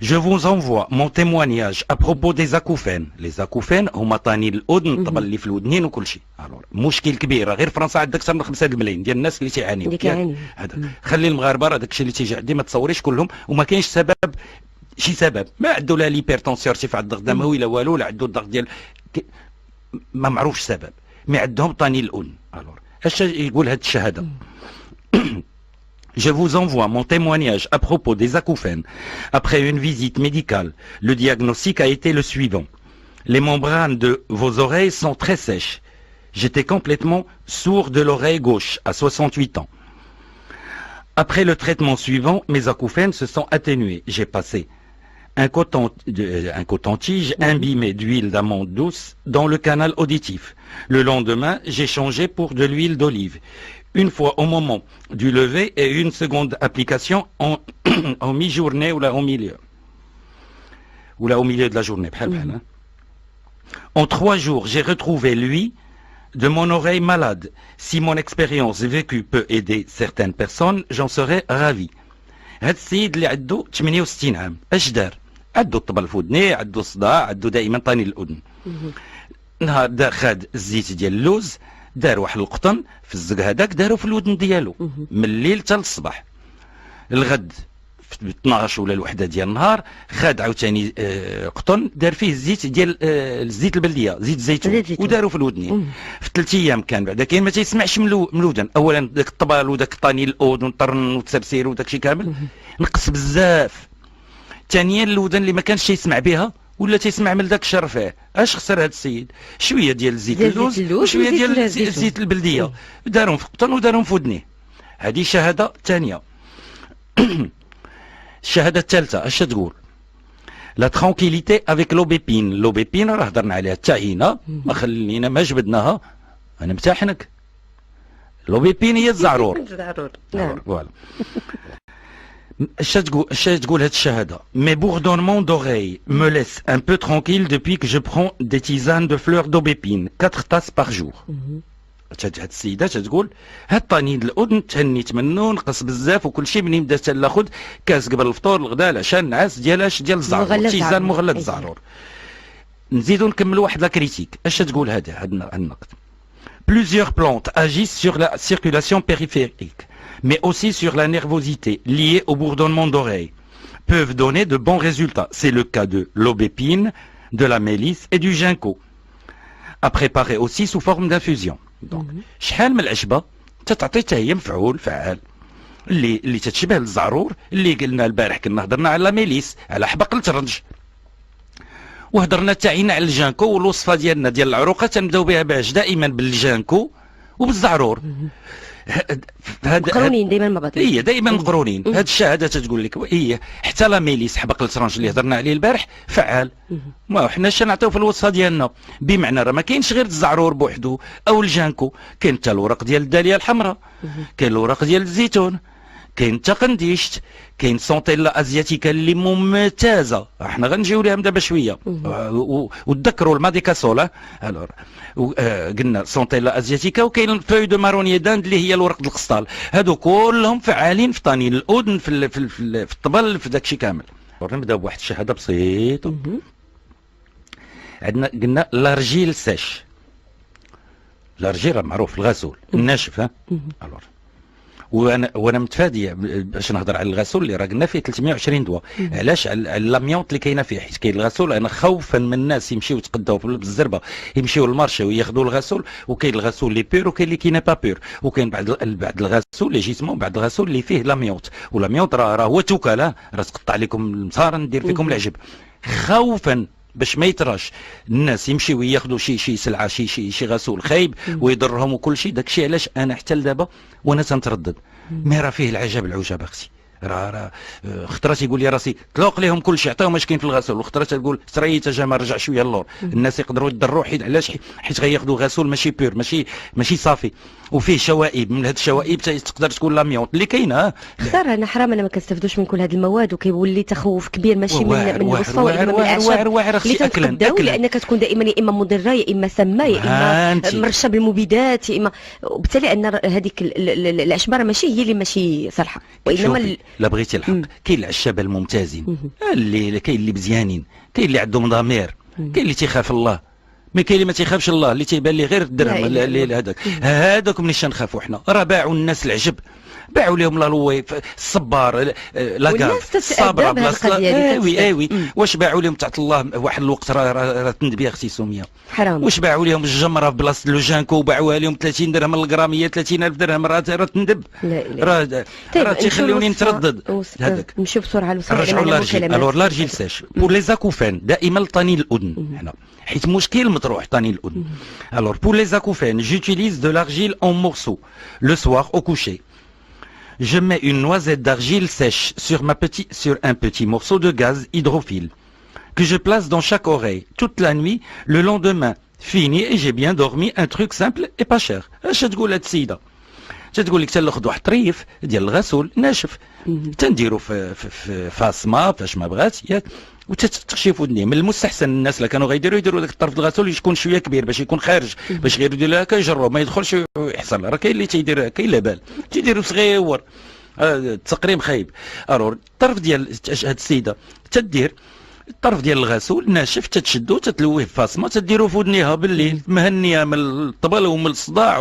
Je vous envoie mon témoignage à propos des acouphènes. Les acouphènes هما طاني الأذن الطبل اللي في الودنين وكل شيء. مشكل كبير، غير فرنسا عندك أكثر من 5 الملايين ديال الناس اللي تيعانيو. هذا خلي المغاربة هذاك الشيء اللي تيجي عندي ما تصوريش كلهم، وما كاينش سبب شي سبب، ما عنده لا ليبرتونسيون ارتفاع الضغط الدموي لا والو، لا عنده الضغط ديال ما معروفش سبب، مي عندهم طاني الأذن. الوغ اش يقول هاد الشهادة؟ Je vous envoie mon témoignage à propos des acouphènes. Après une visite médicale, le diagnostic a été le suivant. Les membranes de vos oreilles sont très sèches. J'étais complètement sourd de l'oreille gauche à 68 ans. Après le traitement suivant, mes acouphènes se sont atténués. J'ai passé un coton-tige imbibé d'huile d'amande douce dans le canal auditif. Le lendemain, j'ai changé pour de l'huile d'olive. Une fois au moment du lever et une seconde application en mi-journée ou là au milieu. Ou là au milieu de la journée. En 3 jours, j'ai retrouvé l'ouïe de mon oreille malade. Si mon expérience vécue peut aider certaines personnes, j'en serais ravi. هاد السيد اللي عنده 68 عام اش دار؟ عنده الطبل في ودنيه، عنده صداع، عنده دائما طاني الاذن. نهار دا خد الزيت ديال اللوز، دار واحد القطن في الزق هذاك دارو في الودن ديالو من الليل حتى للصباح. الغد في 12 ولا الوحده ديال النهار خد عاوتاني قطن دار فيه الزيت ديال الزيت البلديه، زيت الزيتون، ودارو في الودنين. في 3 ايام كان بعدا كاين ما تيسمعش من الودن. اولا داك الطبال وداك طاني الاذن طرن وتسرسير وداك الشيء كامل نقص بزاف. ثانيا الودن اللي ما كانش تيسمع بها ولا تيسمع من داك الشرفاه. اش خسر هذا السيد؟ شويه ديال زيت اللوز وشويه ديال الزيت البلديه، دارهم في قطن ودارهم في ودنيه. هذه شهاده ثانيه. الشهاده الثالثه اش تقول؟ لا ترانكيليتي افيك لوبيبين. لوبيبين راه هضرنا عليها التعيينه، ما خلينا ما جبدناها، انا متاحنك. لوبيبين هي الزعرور. نعم فوالا. اش تقول هاد الشهاده؟ مي bourdonnements d'oreilles me laissent un peu tranquille depuis que je prends des tisanes de fleurs d'aubépine 4 tasses par jour. هاد السيده تقول هاد طنين الاذن تهنيت منه، نقص بزاف وكل شيء منين بدات ناخذ كاس قبل الفطور، الغداء، العشاء، النعاس ديال الزعرور، تيزان مغلظ الزعرور. نزيدو نكملوا واحد لا كريتيك. اش تقول هذا النقد؟ Plusieurs plantes agissent sur la circulation périphérique, mais aussi sur la nervosité liée au bourdonnement d'oreilles, peuvent donner de bons résultats. C'est le cas de l'aubépine, de la mélisse et du ginkgo, à préparer aussi sous forme d'infusion. Donc, شحال من العشبة تتعطي حتى هي مفعول فعال اللي تتشبه للزعرور، اللي قلنا البارح كنا هضرنا على ميليس، على حبق الترنج، وهضرنا تعينا على الجانكو، والوصفه ديالنا ديال العروقه تنبداو بها باش دائما بالجانكو وبالزعرور. مقرونين دائما مع بعض. هي دائما مقرونين. هاد الشهاده تتقول لك هي حتى لا ميليس حبق الترنج اللي هضرنا عليه البارح فعال. ما حنا نعطيو في الوصفه ديالنا، بمعنى راه ما كاينش غير الزعرور بوحدو او الجانكو، كاين حتى الورق ديال الداليه الحمراء، كاين الورق ديال الزيتون، كاين حتى قنديشت، كاين سونتيلا ازياتيكا اللي ممتازه، احنا غنجيو ليها دابا شويه. وتذكروا الماديكاسول. الوغ قلنا سونتيلا ازياتيكا، وكاين الفوي دو مارونيي داند اللي هي الورق د القسطال، هادو كلهم فعالين في طنين الاذن في الطبل في داكشي كامل. نبداو بواحد الشهاده بسيطه. عندنا قلنا لارجيل سيش. لارجيل معروف الغسول الناشف. الوغ وانا متفاديه باش نهضر على الغسول اللي راه قلنا فيه 320 دواء. علاش؟ على لاميونط اللي كاينه فيه، حيت كاين الغسول انا خوفا من الناس يمشيو يتقداو بالزربه يمشيو للمارشي وياخذوا الغسول، وكاين الغسول اللي بير وكاين اللي كاينه با بير، وكاين بعض الغسول اللي جيسمون، بعض الغسول اللي فيه لاميونط، واللاميونط راه هو توكله، راه تقطع لكم المسار ندير فيكم العجب. خوفا باش ما يطراش الناس يمشيو ياخذوا شي سلعه شي غسول خايب ويضرهم وكل شيء. داكشي علاش انا حتى لدابا وانا تنتردد. مي راه فيه العجب العجب اختي. راه خطرات يقول لي راسي طلق لهم كل شيء، عطاهم اش كاين في الغسول، وخطرات تقول سريت جمال رجع شويه اللور. الناس يقدروا يضروا حيت علاش؟ حيت غياخذوا غسول ماشي بير، ماشي صافي. وفيه شوائب، من هاد الشوائب تقدر تكون لاميونط اللي كاينه. خساره انا حرام انا ما كنستافدوش من كل هذه المواد، وكيولي تخوف كبير ماشي من الوصفه ولا من الاعشاب اللي تنتقداو، لان كتكون دائما يا اما مضره يا اما سامه يا اما مرشه بالمبيدات يا اما، وبالتالي ان هذيك الاشبار ماشي هي اللي ماشي صالحه، وانما لا بغيتي الحق كاين العشابه الممتازين اللي كاين اللي مزيانين، كاين اللي عندهم ضمير، كاين اللي تيخاف الله، ما كاين اللي ما تيخافش الله، اللي تيبان ليه غير الدرهم هذاك. هذاك منين نخافوا حنا؟ راه باعوا الناس العجب، باعوا لهم لالوي الصبار لاكاف الصابره بلاصه. ايوي واش باعوا لهم تحت الله واحد الوقت راه تندبي اختي سميه حرام. واش باعوا لهم الجمره في بلاصه لو جانكو وباعوها لهم 30 درهم الغراميه، 30,000 درهم، راه تندب. راه تيخليوني نتردد. هذاك نمشيو بسرعه للوصول نرجعوا لارجيل. الور لارجيل ساش بور لي زاكوفان دائما الطنين الاذن هنا حيت مشكل مطروح طنين الاذن. الور بور لي زاكوفان j'utilise de l'argile en morceaux le soir au coucher. Je mets une noisette d'argile sèche sur un petit morceau de gaz hydrophile que je place dans chaque oreille toute la nuit. Le lendemain, fini et j'ai bien dormi. Un truc simple et pas cher. اش تقول هاد السيده؟ تقول لك تاخذ واحد الطريف ديال الغسول ناشف تنديرو في فاصمه فاش ما بغات ياك، وتتخشي في ودنيه. من المستحسن الناس اللي كانوا غيديروا يديروا داك الطرف الغسول يكون شويه كبير باش يكون خارج، باش غير يدير هكا يجرب ما يدخلش ويحصل. راه كاين اللي تيدير كاين لا بال تيديروا صغيور التقريم خايب. الور الطرف ديال هاد السيده تدير الطرف ديال الغسول ناشف، تتشدو تتلويه في فاصمه تديرو في ودنيها بالليل مهنيه من الطبل ومن الصداع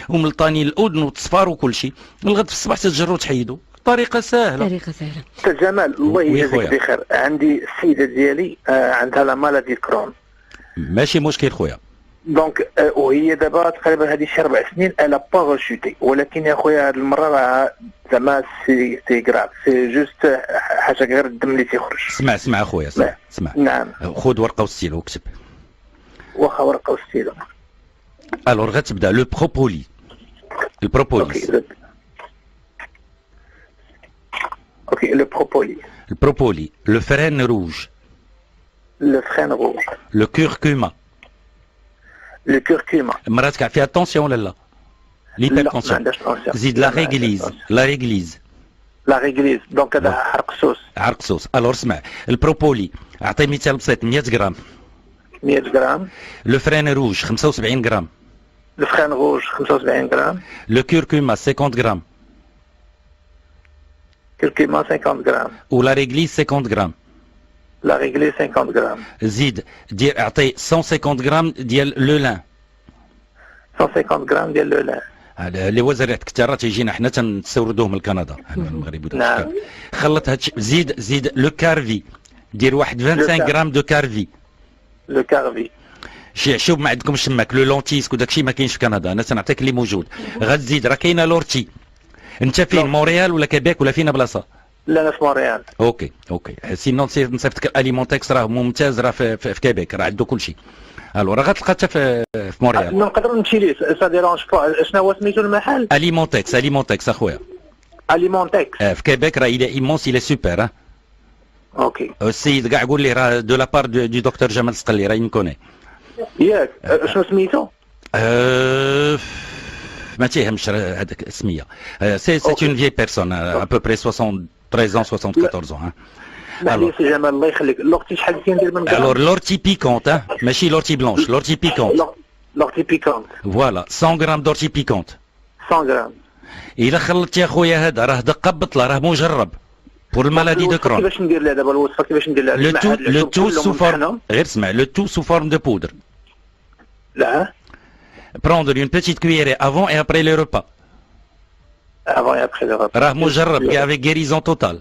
ومن طاني الاذن والتصفار وكل شيء. الغد في الصباح تتجرو تحيدو. طريقه سهله. استاذ جمال الله يجزيك بخير. عندي السيده ديالي عندها لا مالادي كرون. ماشي مشكل خويا. دونك وهي دابا تقريبا هذه شي 4 سنين الا با غوشوتي، ولكن يا خويا هذه المره راه زعما سي كراف، سي جوست حاجه غير الدم اللي تيخرج. اسمع خويا اسمع. نعم. خذ ورقه وستيلو وكتب. واخا ورقه وستيلو. الور غتبدا لو بروبولي. البروبوليس. اوكي لو بروبولي. البروبولي. لو فرين روج. لو فرين روج. لو كوركوما. لو كوركوما. مرات كاع فيها طونسيون ولا لا؟ ليبرتونسيون. زيد لا ريغليز. لا ريغليز دونك هذا عرق سوس. الور اسمع البروبولي اعطي مثال بسيط 100 غرام. 100 غرام. لو فرين روج 75 غرام. لو فرين روج 75 غرام. لو كوركوما 50 غرام. كوركوما 50 غرام. ولا ريغليز 50 غرام. لا ريغليز 50 غرام. زيد دير اعطي 150 غرام ديال لو لان. 150 غرام ديال لو لان. اللي هو زريعه الكتاره تيجينا حنا تنستوردوه من كندا هنا في المغرب. نعم. خلط هادشي. زيد لو كارفي دير واحد 25 غرام دو كارفي. لو كارفي شي عشوب ما عندكمش تماك لو لونتيسك وداكشي ما كاينش في كندا. انا تنعطيك اللي موجود. غتزيد راه كاينه لورتي. انت فين مونريال ولا كيبيك ولا فينا بلاصه؟ لا انا في مونريال. اوكي سينون نصيفطك الاليمونتكس راه ممتاز راه في كيبيك راه عنده كلشي. الو راه غتلقى حتى في مونريال. نقدر نمشي ليه سا ديرونج با. شنو هو سميتو المحل؟ اليمونتكس اخويا. اليمونتكس في كيبيك راه الى ايمونس الى سوبر. اوكي. السيد كاع قول ليه راه دو لابار دو دكتور جمال السقلي راه ينكوني. ياك شنو سميتو؟ ما تيهمش هذاك السميه. سي اون فيي بيرسون ا بو بري 73 ans 74 ans. معليش سي جمال الله يخليك. لورتي شحال كندير من الور لورتي بيكونت ماشي لورتي بلونش. لورتي بيكونت. لورتي بيكونت فوالا 100 غرام دورتي بيكونت. 100 غرام. الا خلطت يا خويا هذا راه دقه بطله راه مجرب بور المالادي دو كرون. كيفاش ندير لها دابا الوصفه؟ كيفاش ندير لها؟ لو تو سو فورم غير اسمع لو تو سو فورم دو بودر. لا prendre une petite cuillerée avant et après le repas. Avant et après le repas. راه مجرب avec guérison totale.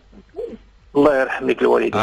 الله يرحم لك الوالدين.